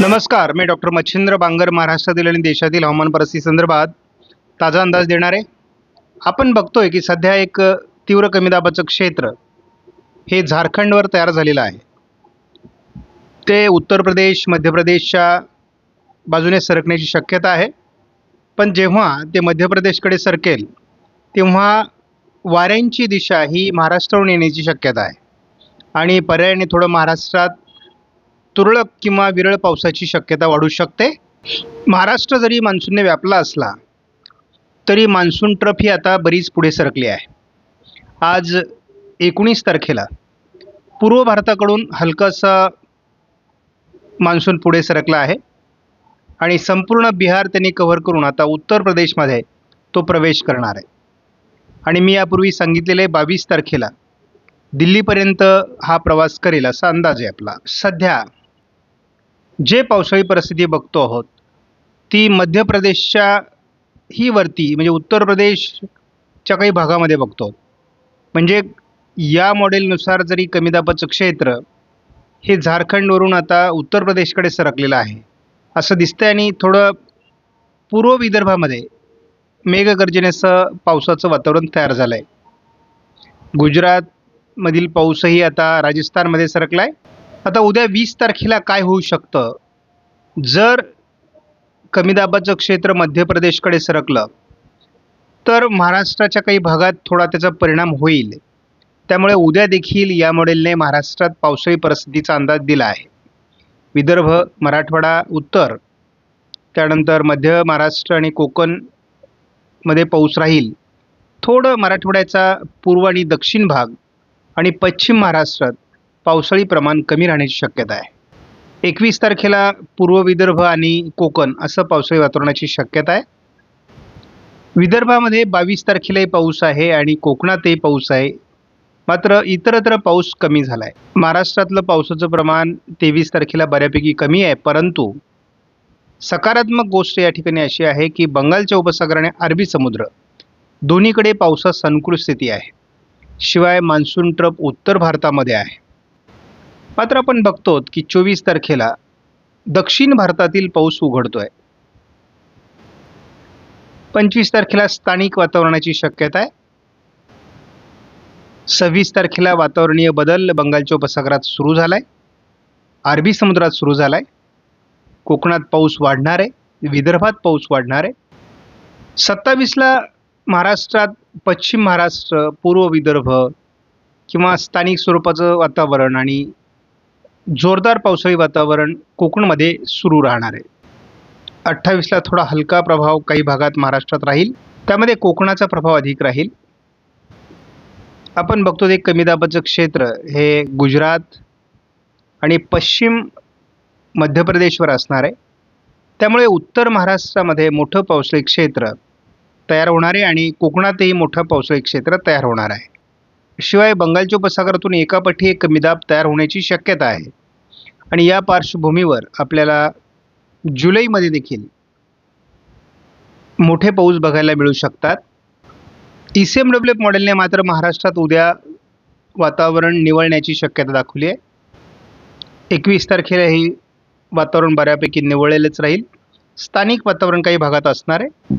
नमस्कार, मी डॉक्टर मच्छिंद्र बांगर महाराष्ट्रातील आणि देशातील हवामान परिस्थिती संदर्भात ताजा अंदाज देणार आहे. आपण बघतोय की सध्या एक तीव्र कमी दाबाचं क्षेत्र हे झारखंडवर तयार झालेलं आहे. ते उत्तर प्रदेश, मध्य प्रदेशच्या बाजूने सरकण्याची शक्यता आहे. पण जेव्हा ते मध्य प्रदेशकडे सरकेल तेव्हा वाऱ्यांची दिशा ही महाराष्ट्रावरून येण्याची शक्यता आहे आणि पर्यायाने थोडं महाराष्ट्रात तुरळक किंवा विरळ पावसाची शक्यता वाढू शकते. महाराष्ट्र जरी मान्सूनने व्यापला असला तरी मान्सून ट्रफ ही आता बरीच पुढे सरकली आहे. आज 19 तारखेला पूर्व भारताकडून हलकासा मान्सून पुढे सरकला आहे आणि संपूर्ण बिहार त्यांनी कव्हर करून आता उत्तर प्रदेशमध्ये तो प्रवेश करणार आहे. आणि मी यापूर्वी सांगितलेले 22 तारखेला दिल्लीपर्यंत हा प्रवास करेल असा अंदाज आहे आपला. सध्या जे पावसाळी परिस्थिती बघतो आहोत ती मध्य प्रदेशच्या ही वरती म्हणजे उत्तर प्रदेशच्या काही भागामध्ये बघतो. म्हणजे या मॉडेलनुसार जरी कमी दाबाचं क्षेत्र हे झारखंडवरून आता उत्तर प्रदेशकडे सरकलेलं आहे असं दिसतंय आणि थोडं पूर्व विदर्भामध्ये मेघगर्जनेसह पावसाचं वातावरण तयार झालं आहे. गुजरातमधील पाऊसही आता राजस्थानमध्ये सरकला आहे. आता उद्या 20 तारखेला काय होऊ शकतं, जर कमी दाबाचं क्षेत्र मध्य प्रदेशकडे सरकलं तर महाराष्ट्राच्या काही भागात थोडा त्याचा परिणाम होईल. त्यामुळे उद्या देखील या मॉडेलने महाराष्ट्रात पावसाळी परिस्थितीचा अंदाज दिला आहे. विदर्भ, मराठवाडा, उत्तर, त्यानंतर मध्य महाराष्ट्र आणि कोकणमध्ये पाऊस राहील. थोडं मराठवाड्याचा पूर्व आणि दक्षिण भाग आणि पश्चिम महाराष्ट्रात पावसाळी प्रमाण कमी राहण्याची शक्यता आहे. 21 तारखेला पूर्व विदर्भ आणि कोकण असं पावसाळी वातावरणाची शक्यता आहे. विदर्भामध्ये 22 तारखेलाही पाऊस आहे आणि कोकणातही पाऊस आहे. मात्र इतरत्र पाऊस कमी झाला आहे. महाराष्ट्रातलं पावसाचं प्रमाण 23 तारखेला बऱ्यापैकी कमी आहे. परंतु सकारात्मक गोष्ट या ठिकाणी अशी आहे की बंगालच्या उपसागर आणि अरबी समुद्र दोन्हीकडे पावसास अनुकूल स्थिती आहे. शिवाय मान्सून ट्रफ उत्तर भारतामध्ये आहे. मात्र आपण बघतो की 24 तारखेला दक्षिण भारतातील पाऊस उघडतोय. 25 तारखेला स्थानिक वातावरणाची शक्यता आहे. 26 तारखेला वातावरणीय बदल बंगालच्या उपसागरात सुरू झालाय, अरबी समुद्रात सुरू झालाय. कोकणात पाऊस वाढणार आहे, विदर्भात पाऊस वाढणार आहे. 27ला महाराष्ट्रात पश्चिम महाराष्ट्र, पूर्व विदर्भ किंवा स्थानिक स्वरूपाचं वातावरण आणि जोरदार पावसाळी वातावरण कोकणमध्ये सुरू राहणार आहे. 28ला थोडा हलका प्रभाव काही भागात महाराष्ट्रात राहील, त्यामध्ये कोकणाचा प्रभाव अधिक राहील. आपण बघतो ते कमी दाबाचं क्षेत्र हे गुजरात आणि पश्चिम मध्य प्रदेशवर असणार आहे. त्यामुळे उत्तर महाराष्ट्रामध्ये मोठं पावसाळी क्षेत्र तयार होणार आहे आणि कोकणातही मोठं पावसाळी क्षेत्र तयार होणार आहे. शिवाय बंगालच्या उपसागरातून एकापाठी एक कमी दाब तयार होण्याची शक्यता आहे आणि या पार्श्वभूमीवर आपल्याला जुलैमध्ये देखील मोठे पाऊस बघायला मिळू शकतात. ECMWF मॉडेलने मात्र महाराष्ट्रात उद्या वातावरण निवळण्याची शक्यता दाखवली आहे. 21 तारखेला ही वातावरण बऱ्यापैकी निवळलेलंच राहील. स्थानिक वातावरण काही भागात असणार आहे.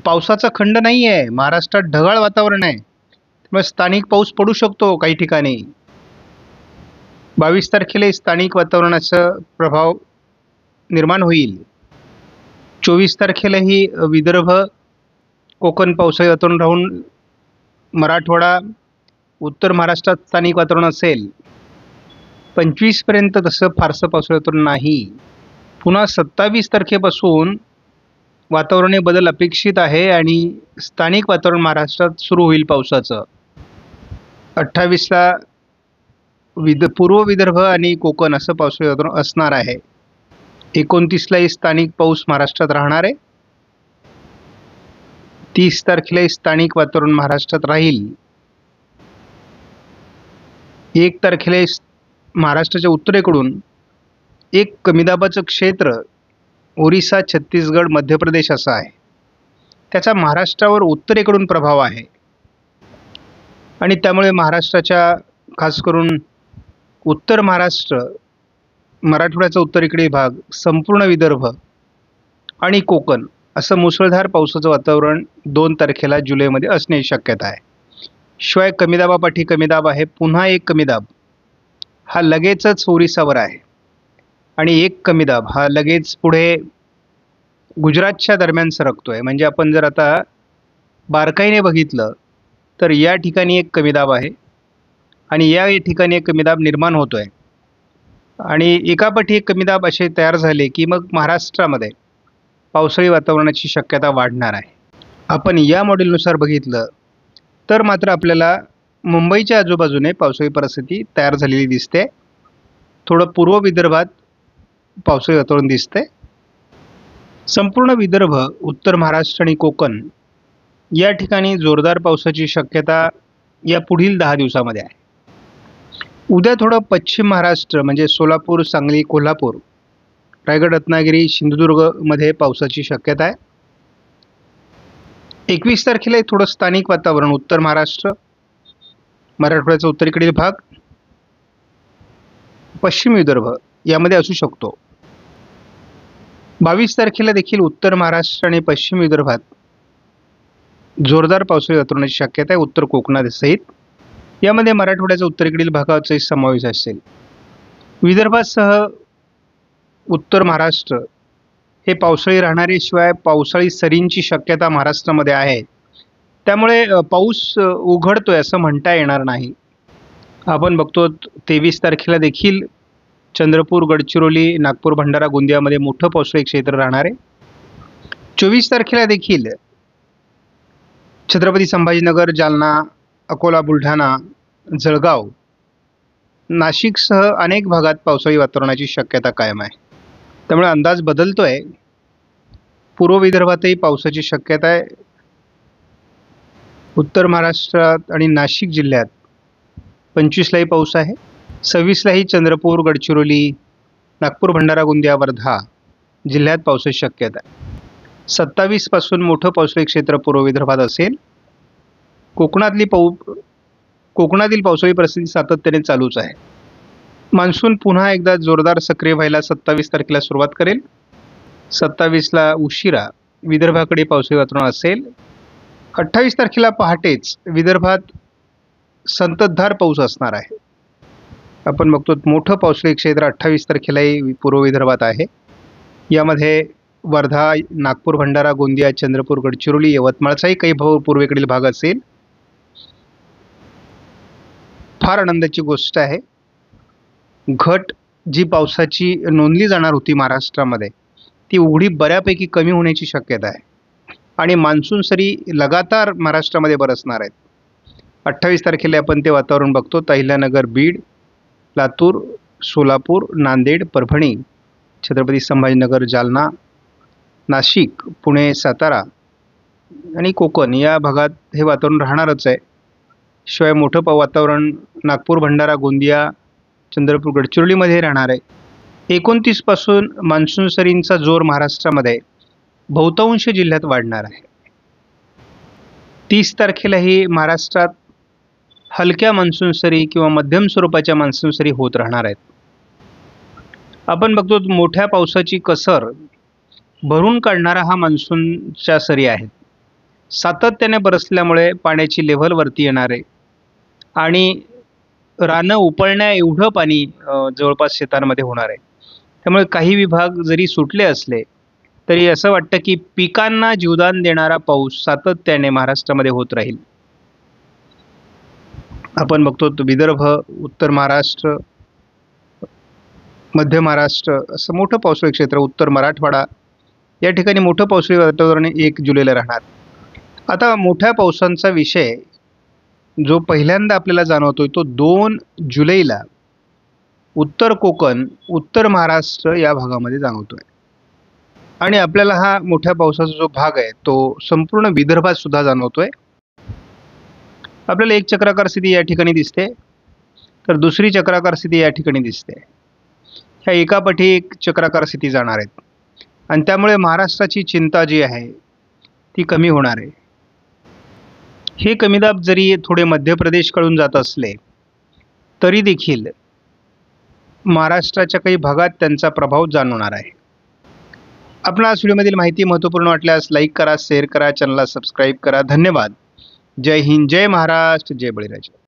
पावसाचा खंड नाही आहे, महाराष्ट्रात ढगाळ वातावरण आहे, त्यामुळे स्थानिक पाऊस पडू शकतो काही ठिकाणी. 22 तारखेला स्थानिक वातावरणाचा प्रभाव निर्माण होईल. 24 तारखेलाही विदर्भ, कोकण पावसाळी वातावरण राहून मराठवाडा, उत्तर महाराष्ट्रात स्थानिक वातावरण असेल. 25 पर्यंत तसं फारसं पावसाळी वातावरण नाही. पुन्हा 27 तारखेपासून वातावरणीय बदल अपेक्षित आहे आणि स्थानिक वातावरण महाराष्ट्रात सुरू होईल पावसाचं. 28ला पूर्व विदर्भ आणि कोकण असं पावसाळी वातावरण असणार आहे. 29लाही स्थानिक पाऊस महाराष्ट्रात राहणार आहे. 30 तारखेलाही स्थानिक वातावरण महाराष्ट्रात राहील. 1 तारखेला महाराष्ट्राच्या उत्तरेकडून एक कमी दाबाचं क्षेत्र ओरिसा, छत्तीसगड, मध्य प्रदेश असं आहे. त्याचा महाराष्ट्रावर उत्तरेकडून प्रभाव आहे आणि त्यामुळे महाराष्ट्राच्या खास करून उत्तर महाराष्ट्र मराठवाड्याचा उत्तरेकडील भाग, संपूर्ण विदर्भ आणि कोकण असं मुसळधार पावसाचं वातावरण 2 तारखेला जुलैमध्ये असण्याची शक्यता आहे. शिवाय कमी दाबापाठी कमी दाब आहे. पुन्हा एक कमी दाब हा लगेचच ओरिसावर आहे आणि एक कमी दाब हा लगेच पुढे गुजरातच्या दरम्यान सरकतोय. म्हणजे आपण जर आता बारकाईने बघितलं तर या ठिकाणी एक कमी दाब आहे आणि या ठिकाणी एक कमी दाब निर्माण होतोय आणि एकापाठी एक कमी दाब असे तयार झाले की मग महाराष्ट्रामध्ये पावसाळी वातावरणाची शक्यता वाढणार आहे. आपण या मॉडेलनुसार बघितलं तर मात्र आपल्याला मुंबईच्या आजूबाजूने पावसाळी परिस्थिती तयार झालेली दिसते. थोडं पूर्व विदर्भात पावसाळी वातावरण दिसते. संपूर्ण विदर्भ, उत्तर महाराष्ट्र आणि कोकण या ठिकाणी जोरदार पावसाची शक्यता या पुढील 10 दिवसामध्ये आहे. उद्या थोडं पश्चिम महाराष्ट्र म्हणजे सोलापूर, सांगली, कोल्हापूर, रायगड, रत्नागिरी, सिंधुदुर्गमध्ये पावसाची शक्यता आहे. 21 तारखेला एक थोडं स्थानिक वातावरण उत्तर महाराष्ट्र, मराठवाड्याचा उत्तरेकडील भाग, पश्चिम विदर्भ यामध्ये असू शकतो. 22 तारखेला देखील उत्तर महाराष्ट्र आणि पश्चिम विदर्भात जोरदार पावसाळी वातावरणाची शक्यता आहे, उत्तर कोकणासहित. यामध्ये मराठवाड्याचा उत्तरेकडील भागाचाही समावेश असेल. विदर्भासह उत्तर महाराष्ट्र हे पावसाळी राहणारे, शिवाय पावसाळी सरींची शक्यता महाराष्ट्रामध्ये आहे. त्यामुळे पाऊस उघडतोय असं म्हणता येणार नाही. आपण बघतो 23 तारखेला देखील चंद्रपूर, गडचिरोली, नागपूर, भंडारा, गोंदियामध्ये मोठं पावसाळी क्षेत्र राहणार आहे. 24 तारखेला देखील छत्रपती संभाजीनगर, जालना, अकोला, बुलढाणा, जळगाव, नाशिकसह अनेक भागात पावसाळी वातावरणाची शक्यता कायम आहे. त्यामुळे अंदाज बदलतोय. पूर्व विदर्भातही पावसाची शक्यता आहे. उत्तर महाराष्ट्रात आणि नाशिक जिल्ह्यात 25लाही पाऊस आहे. 26लाही चंद्रपूर, गडचिरोली, नागपूर, भंडारा, गोंदिया, वर्धा जिल्ह्यात पावसाची शक्यता आहे. 27 पासून मोठं पावसाळी क्षेत्र पूर्व विदर्भात असेल. कोकणातील पावसाळी परिस्थिती सातत्याने चालूच आहे. मान्सून पुन्हा एकदा जोरदार सक्रिय व्हायला 27 तारखेला सुरुवात करेल. 27ला उशिरा विदर्भाकडे पावसाळी वातावरण असेल. 28 तारखेला पहाटेच विदर्भात संततधार पाऊस असणार आहे. आपण बघतो मोठं पावसाळी क्षेत्र 28 तारखेलाही पूर्व विदर्भात आहे. यामध्ये वर्धा, नागपूर, भंडारा, गोंदिया, चंद्रपूर, गडचिरोली, यवतमाळचाही काही पूर्वेकडील भाग असेल. फार आनंदाची गोष्ट आहे. घट जी पावसाची नोंदली जाणार होती महाराष्ट्रामध्ये ती उघडी बऱ्यापैकी कमी होण्याची शक्यता आहे आणि मान्सून सरी लगातार महाराष्ट्रामध्ये बरसणार आहेत. 28 तारखेला आपण ते वातावरण बघतो. अहिल्यानगर, बीड, लातूर, सोलापूर, नांदेड, परभणी, छत्रपती संभाजीनगर, जालना, नाशिक, पुणे, सातारा आणि कोकण या भागात हे वातावरण राहणारच आहे. शिवाय मोठं वातावरण नागपूर, भंडारा, गोंदिया, चंद्रपूर, गडचिरोलीमध्ये राहणार आहे. 29 पासून मान्सून सरींचा जोर महाराष्ट्रामध्ये बहुतांश जिल्ह्यात वाढणार आहे. 30 तारखेलाही महाराष्ट्रात हलक्या मान्सून सरी किंवा मध्यम स्वरूपाच्या मान्सून सरी होत राहणार आहेत. आपण बघतो मोठ्या पावसाची कसर भरून काढणारा हा मान्सूनच्या सरी आहेत. सातत्याने बरसल्यामुळे पाण्याची लेव्हल वरती येणार आहे आणि रानं उपळण्या एवढं पाणी जवळपास शेतांमध्ये होणार आहे. त्यामुळे काही विभाग जरी सुटले असले तरी असं वाटतं की पिकांना जीवदान देणारा पाऊस सातत्याने महाराष्ट्रामध्ये होत राहील. आपण बघतो विदर्भ, उत्तर महाराष्ट्र, मध्य महाराष्ट्र असं मोठं पावसाळी क्षेत्र, उत्तर मराठवाडा या ठिकाणी मोठं पावसाळी वातावरण 1 जुलैला राहणार. आता मोठ्या पावसांचा विषय जो पहिल्यांदा आपल्याला जाणवतोय तो 2 जुलैला उत्तर कोकण, उत्तर महाराष्ट्र या भागामध्ये जाणवतोय आणि आपल्याला हा मोठ्या पावसाचा जो भाग आहे तो संपूर्ण विदर्भात सुद्धा जाणवतोय. आपल्याला एक चक्राकार स्थिती या ठिकाणी दिसते तर दुसरी चक्राकार स्थिती या ठिकाणी दिसते. ह्या एकापाठी एक चक्राकार स्थिती जाणार आहेत आणि त्यामुळे महाराष्ट्राची चिंता जी आहे ती कमी होणार आहे. हे कमीदाब जरी थोडे मध्य प्रदेशकडून जात असले तरी देखील महाराष्ट्राच्या काही भागात त्यांचा प्रभाव जाणवणार आहे. आपणास व्हिडिओमधील माहिती महत्त्वपूर्ण वाटल्यास लाईक करा, शेअर करा, चॅनलला सबस्क्राईब करा. धन्यवाद. जय हिंद, जय महाराष्ट्र, जय बळीराजा.